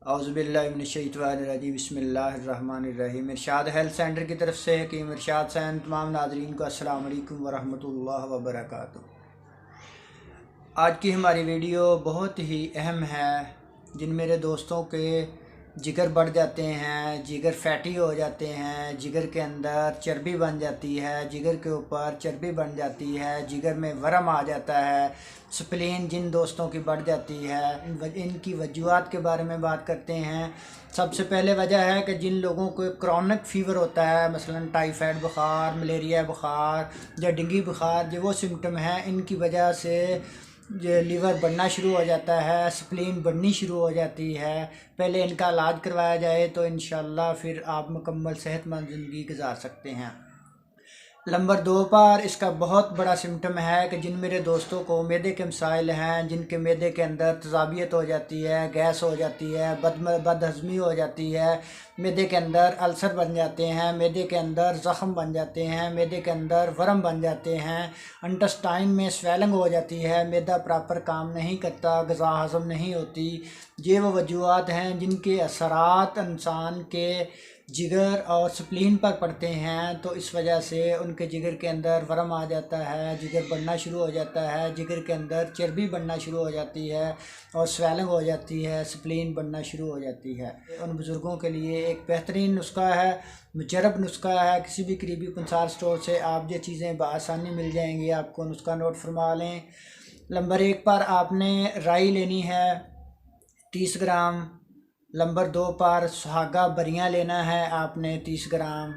औज़ुबिल्लाहिमिनश्शैतानिर्रजीम बिस्मिल्लाहिर्रहमानिर्रहीम। इरशाद health centre की तरफ से हकीम इरशाद सैन तमाम नाज़रीन को अस्सलाम वालेकुम वरहमतुल्लाहि वबरकातुहू। आज की हमारी वीडियो बहुत ही अहम है। जिन मेरे दोस्तों के जिगर बढ़ जाते हैं, जिगर फैटी हो जाते हैं, जिगर के अंदर चर्बी बन जाती है, जिगर के ऊपर चर्बी बन जाती है, जिगर में वरम आ जाता है, स्प्लीन जिन दोस्तों की बढ़ जाती है, इनकी वजूहात के बारे में बात करते हैं। सबसे पहले वजह है कि जिन लोगों को क्रॉनिक फीवर होता है, मसलन टाइफाइड बुखार, मलेरिया बुखार या डेंगू बुखार, जो वो सिम्टम हैं, इनकी वजह से ये लीवर बढ़ना शुरू हो जाता है, स्प्लीन बढ़नी शुरू हो जाती है। पहले इनका इलाज करवाया जाए तो इंशाअल्लाह फिर आप मुकम्मल सेहतमंद ज़िंदगी गुजार सकते हैं। नंबर 2 पर इसका बहुत बड़ा सिम्टम है कि जिन मेरे दोस्तों को मैदे के मसाइल हैं, जिनके मैदे के अंदर तज़ाबियत हो जाती है, गैस हो जाती है, बदहज़मी हो जाती है, मैदे के अंदर अल्सर बन जाते हैं, मैदे के अंदर ज़ख़म बन जाते हैं, मैदे के अंदर वरम बन जाते हैं, इंटेस्टाइन में स्वेलिंग हो जाती है, मैदा प्रॉपर काम नहीं करता, ग़िज़ा हज़म नहीं होती। ये वो वजूहात हैं जिनके असरात इंसान के जिगर और स्प्लीन पर पड़ते हैं। तो इस वजह से उनके जिगर के अंदर वरम आ जाता है, जिगर बढ़ना शुरू हो जाता है, जिगर के अंदर चर्बी बढ़ना शुरू हो जाती है और स्वेलिंग हो जाती है, स्प्लीन बढ़ना शुरू हो जाती है। उन बुज़ुर्गों के लिए एक बेहतरीन नुस्खा है, मुजरब नुस्खा है। किसी भी करीबी पंसार स्टोर से आप ये चीज़ें बआसानी मिल जाएंगी। आपको नुस्खा नोट फरमा लें। नंबर 1 पर आपने राई लेनी है 30 ग्राम। नंबर 2 पर सुहागा बरियाँ लेना है आपने 30 ग्राम।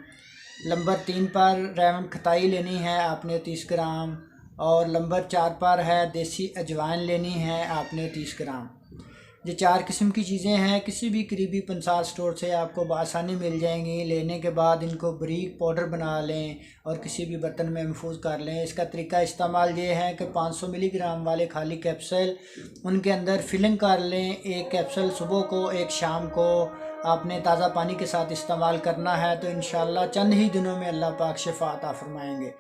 नंबर 3 पर रेवंड खताई लेनी है आपने 30 ग्राम। और नंबर 4 पर है देसी अजवाइन लेनी है आपने 30 ग्राम। ये 4 किस्म की चीज़ें हैं। किसी भी करीबी पंसार स्टोर से आपको बआसानी मिल जाएंगी। लेने के बाद इनको बारीक पाउडर बना लें और किसी भी बर्तन में महफूज कर लें। इसका तरीका इस्तेमाल ये है कि 500 मिलीग्राम वाले खाली कैप्सूल उनके अंदर फिलिंग कर लें। एक कैप्सूल सुबह को, एक शाम को आपने ताज़ा पानी के साथ इस्तेमाल करना है। तो इंशाअल्लाह चंद ही दिनों में अल्लाह पाक शिफा अता फरमाएंगे।